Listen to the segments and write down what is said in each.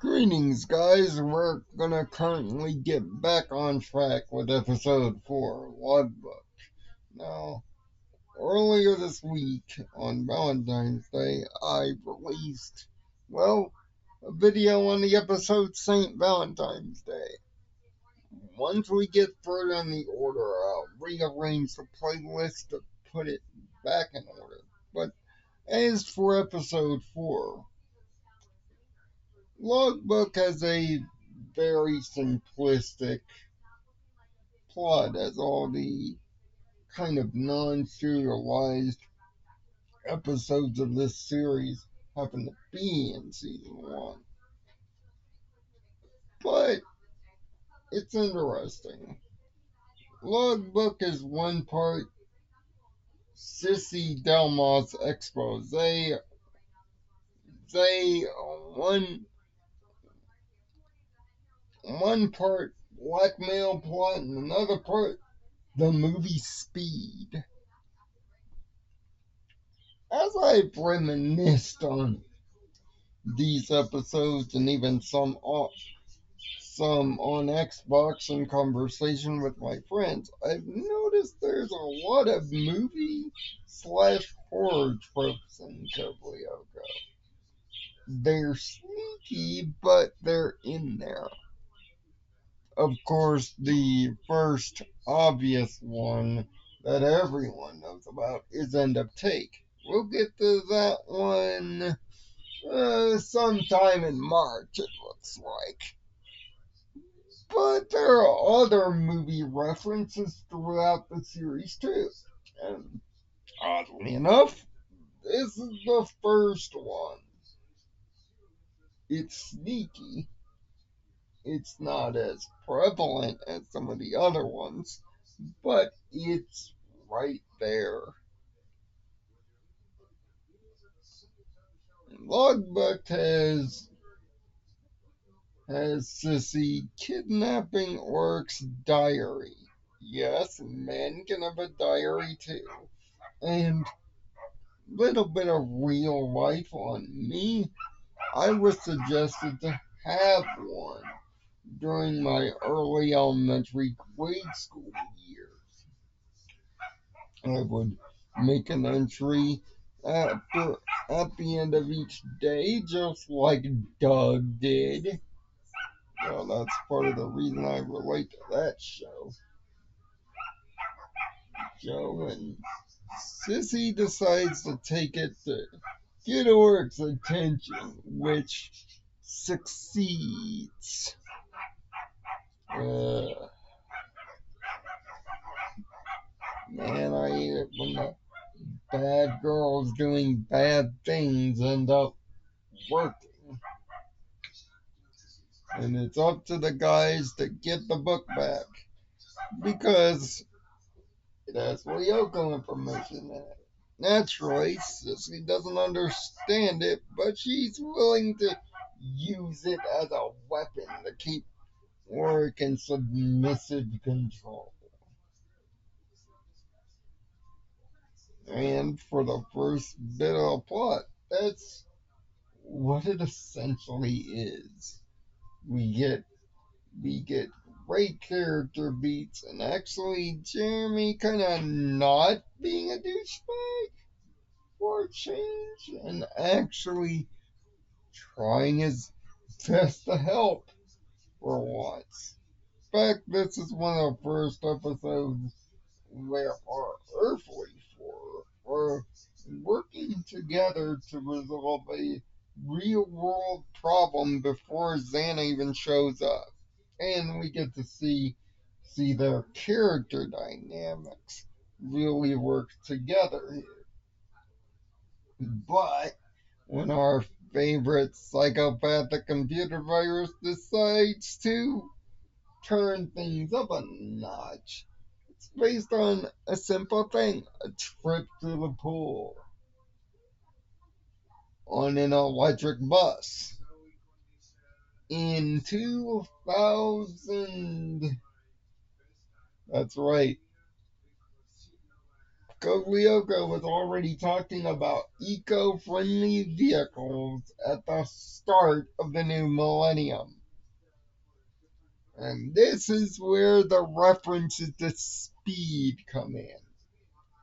Greetings, guys. We're gonna currently get back on track with episode 4, Logbook. Now, earlier this week, on Valentine's Day, I released, a video on the episode St. Valentine's Day. Once we get further in the order, I'll rearrange the playlist to put it back in order. But as for episode 4, Logbook has a very simplistic plot, as all the kind of non-serialized episodes of this series happen to be in season 1. But it's interesting. Logbook is one part Sissy Delmoth's expose, one part blackmail plot, and another part the movie Speed. As I've reminisced on these episodes and even some on Xbox in conversation with my friends, I've noticed there's a lot of movie slash horror tropes in Code Lyoko. They're sneaky, but they're in there. Of course, the first obvious one that everyone knows about is End of Take. We'll get to that one sometime in March, it looks like. But there are other movie references throughout the series too. And oddly enough, this is the first one. It's sneaky. It's not as prevalent as some of the other ones, but it's right there. Logbook has Sissy kidnapping Oric's diary. Yes, men can have a diary too. And little bit of real life on me, I was suggested to have one during my early elementary grade school years. I would make an entry at the end of each day, just like Doug did. Well, that's part of the reason I relate to that show. Joe and Sissy decides to take it to get Oric's attention, which succeeds. Man, I hate it when the bad girls doing bad things end up working. And it's up to the guys to get the book back, because it has Lyoko information in it. Naturally, Sissy doesn't understand it, but she's willing to use it as a weapon to keep Oric in submissive control. And for the first bit of the plot, that's what it essentially is. We get great character beats, and actually Jeremy kind of not being a douchebag for a change, and actually trying his best to help for once. In fact, this is one of the first episodes where our earthly four are working together to resolve a real world problem before Xana even shows up. And we get to see their character dynamics really work together here. But when our favorite psychopathic computer virus decides to turn things up a notch, it's based on a simple thing: a trip to the pool on an electric bus in 2000. That's right. Lyoko was already talking about eco-friendly vehicles at the start of the new millennium. And this is where the references to speed come in.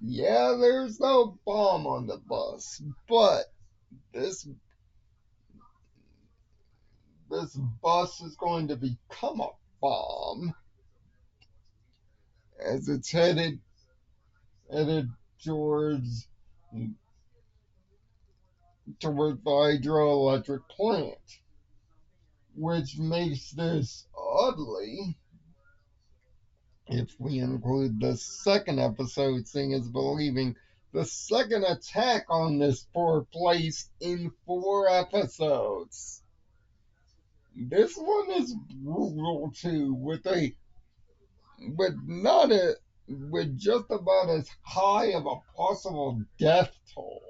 Yeah, there's no bomb on the bus, but this this bus is going to become a bomb as it's headed towards towards the hydroelectric plant, which makes this oddly, if we include the second episode, seeing is believing, the second attack on this poor place in 4 episodes. This one is brutal too, with just about as high of a possible death toll.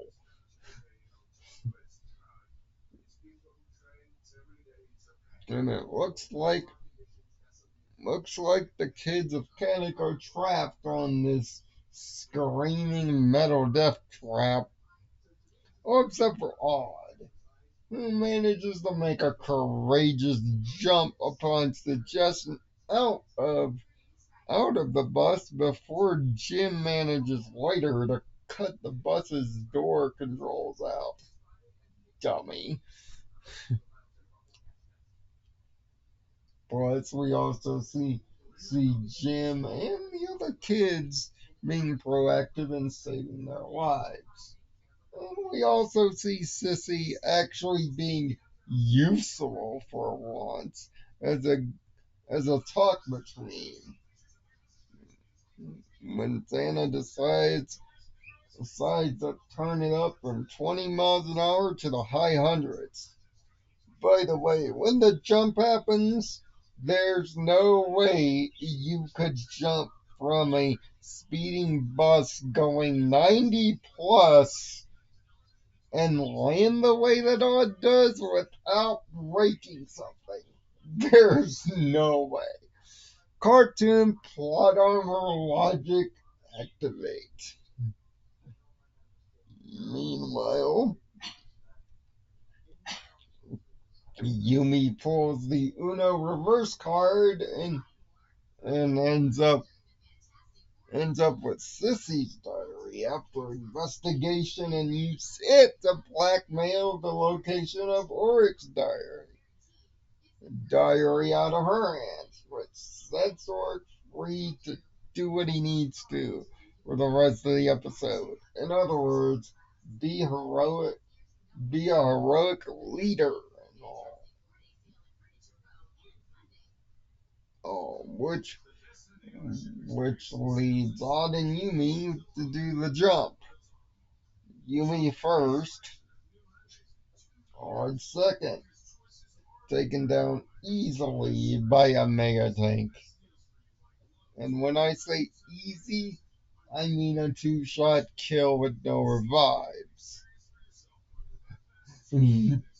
And it looks like the kids of Panic are trapped on this screaming metal death trap. Oh, except for Odd, who manages to make a courageous jump upon suggestion out of the bus before Jim manages later to cut the bus's door controls out. Dummy. Plus, we also see Jim and the other kids being proactive in saving their lives. And we also see Sissy actually being useful for once as a talk between when Santa decides to turn it up from 20 miles an hour to the high hundreds. By the way, when the jump happens, there's no way you could jump from a speeding bus going 90 plus and land the way that Odd does without breaking something. There's no way. Cartoon plot armor logic activate. Meanwhile, Yumi pulls the Uno reverse card and ends up with Sissy's diary after investigation and uses it to blackmail the location of Oryx's diary out of her hands, which sets Oryx free to do what he needs to for the rest of the episode. In other words, be heroic, be a heroic leader and all, which leads Odd and Yumi to do the jump. Yumi first, Odd second, taken down easily by a mega tank. And when I say easy, I mean a two-shot kill with no revives.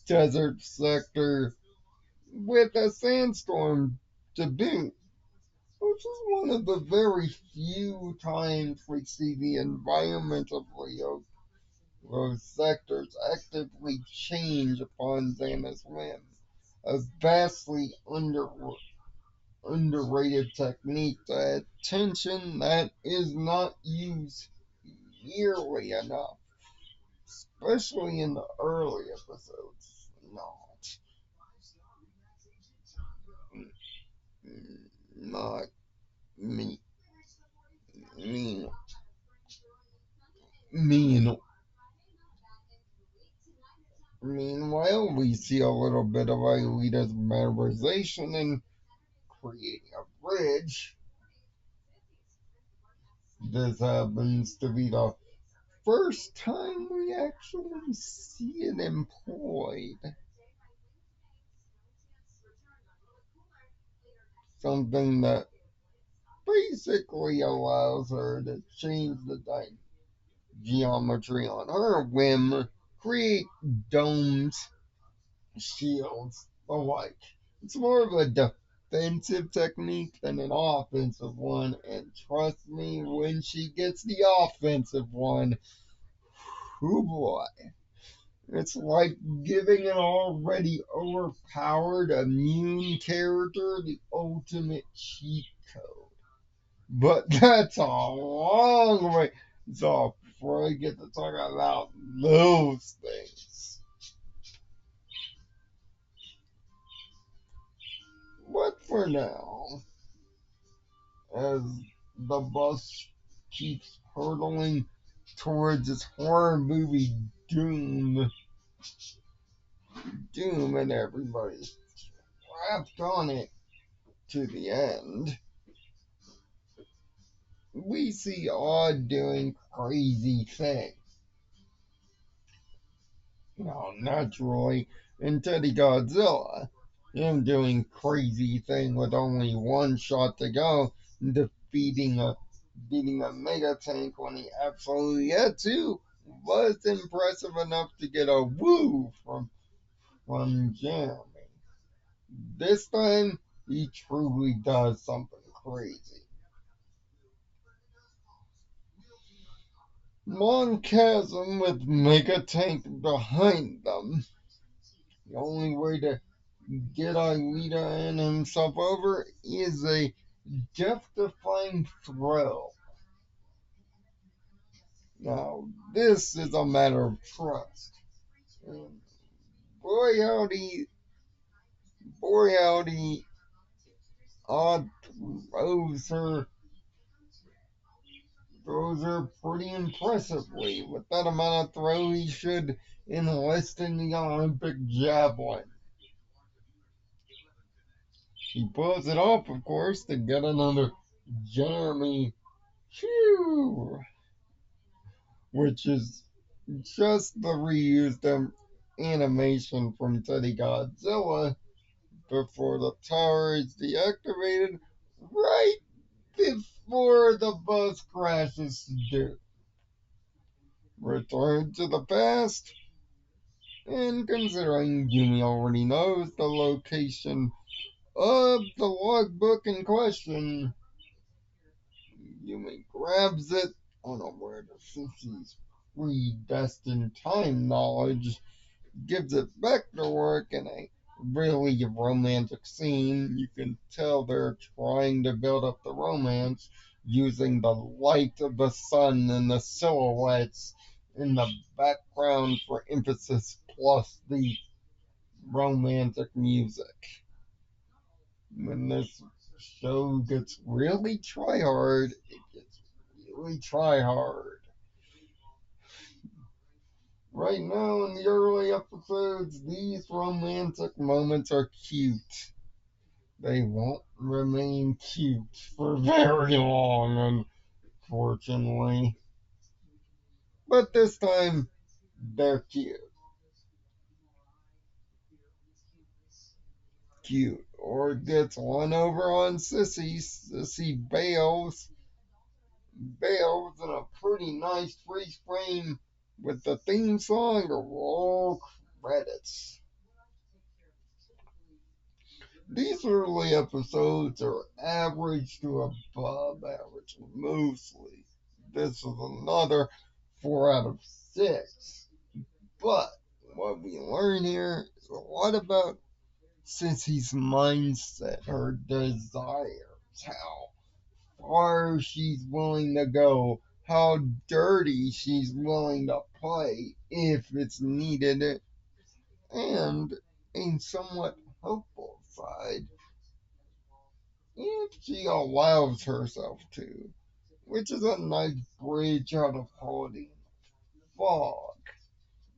Desert sector with a sandstorm to boot, which is one of the very few times we see the environment of those sectors actively change upon Xana's whim. A vastly underrated technique to add tension that is not used nearly enough, especially in the early episodes. Not me. Mean, mean. Meanwhile, we see a little bit of Aelita's memorization in creating a bridge. This happens to be the first time we actually see it employed. Something that basically allows her to change the geometry on her whim, create domes, shields, the like. It's more of a defensive technique and an offensive one. And trust me, when she gets the offensive one, oh boy. It's like giving an already overpowered immune character the ultimate cheat code. But that's a long way. So before I get to talk about those things. But for now, as the bus keeps hurtling towards its horror movie doom, and everybody's wrapped on it to the end, we see Odd doing crazy things. Now, naturally, in Teddy Godzilla, him doing crazy thing with only one shot to go, beating a mega tank when he absolutely had to, was impressive enough to get a woo from Jeremy. This time, he truly does something crazy. Long chasm with mega tank behind them. The only way to get Aelita and himself over is a death-defying throw. Now, this is a matter of trust. And boy howdy, Odd throws her pretty impressively. With that amount of throw, he should enlist in the Olympic javelin. He pulls it off, of course, to get another Jeremy, phew, which is just the reused animation from Teddy Godzilla before the tower is deactivated, right before the bus crashes to return to the past. And considering Yumi already knows the location of the logbook in question, Yumi grabs it, unaware of Susie's predestined time knowledge, gives it back to work in a really romantic scene. You can tell they're trying to build up the romance using the light of the sun and the silhouettes in the background for emphasis, plus the romantic music. When this show gets really try hard, it gets really try hard. Right now, in the early episodes, these romantic moments are cute. They won't remain cute for very long, unfortunately. But this time, they're cute. Cute. Or gets one over on Sissy. Sissy bails in a pretty nice freeze frame with the theme song to roll credits. These early episodes are average to above average, mostly. This is another 4 out of 6. But what we learn here is a lot about Sissy's mindset, her desires, how far she's willing to go, how dirty she's willing to play if it's needed, and a somewhat hopeful side if she allows herself to, which is a nice bridge out of holding fog.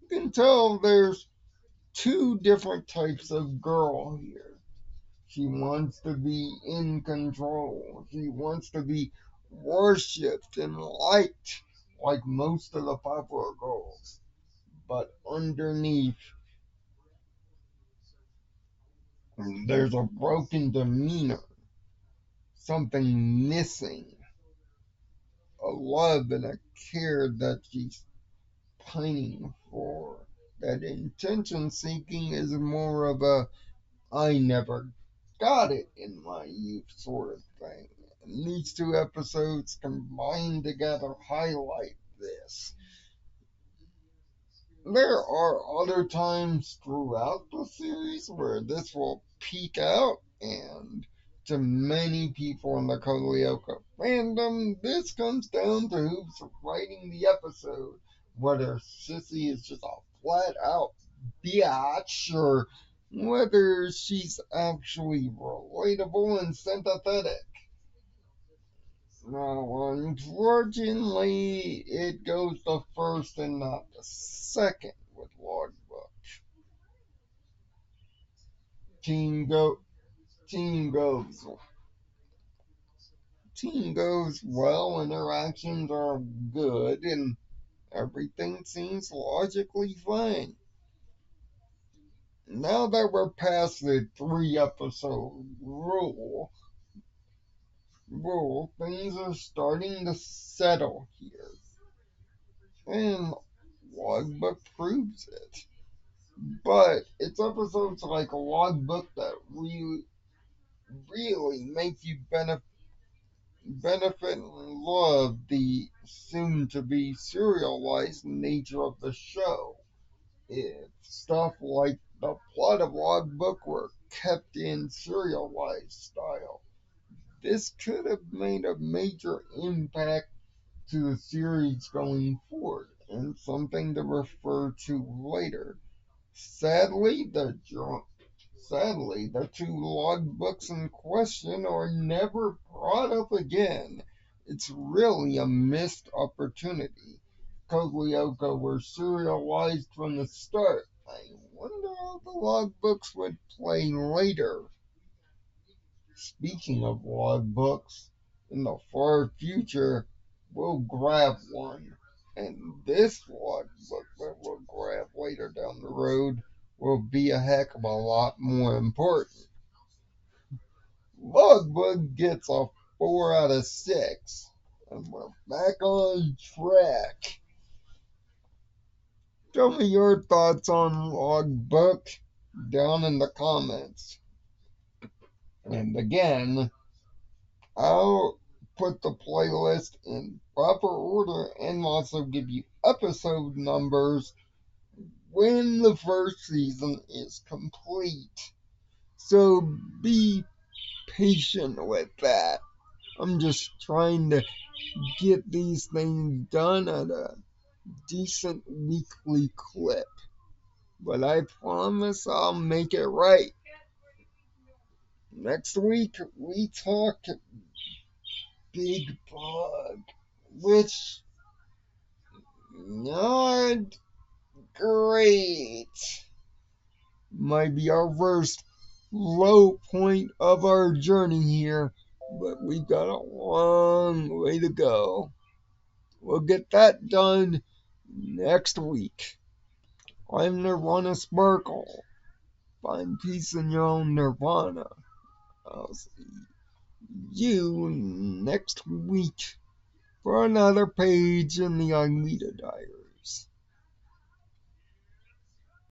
You can tell there's two different types of girl here. She wants to be in control. She wants to be worshipped and liked like most of the popular girls. But underneath, there's a broken demeanor, something missing, a love and a care that she's pining for. That intention seeking is more of a I never got it in my youth sort of thing. And these two episodes combined together highlight this. There are other times throughout the series where this will peak out, and to many people in the Codeoka fandom, this comes down to who's writing the episode. Whether Sissy is just a flat out biatch, or whether she's actually relatable and sympathetic. Now, unfortunately, it goes the first and not the second with Logbook. Team go, team goes, team goes well. Interactions are good, and everything seems logically fine. Now that we're past the 3 episode rule, things are starting to settle here, and Logbook proves it. But it's episodes like Logbook that really make you benefit and love the soon to be serialized nature of the show. If stuff like the plot of Logbook were kept in serialized style, this could have made a major impact to the series going forward, and something to refer to later. Sadly, the two logbooks in question are never brought up again. It's really a missed opportunity. Codeoka were serialized from the start. I wonder how the logbooks would play later. Speaking of logbooks, in the far future, we'll grab one. And this logbook that we'll grab later down the road will be a heck of a lot more important. Logbook gets a 4 out of 6. And we're back on track. Tell me your thoughts on Logbook down in the comments. And again, I'll put the playlist in proper order and also give you episode numbers when the first season is complete. So be patient with that. I'm just trying to get these things done at a decent weekly clip. But I promise I'll make it right. Next week we talk Big Bug, which not great. Might be our first low point of our journey here, but we've got a long way to go. We'll get that done next week. I'm Nirvana Sparkle. Find peace in your own nirvana. I'll see you next week for another page in the Aelita Diaries.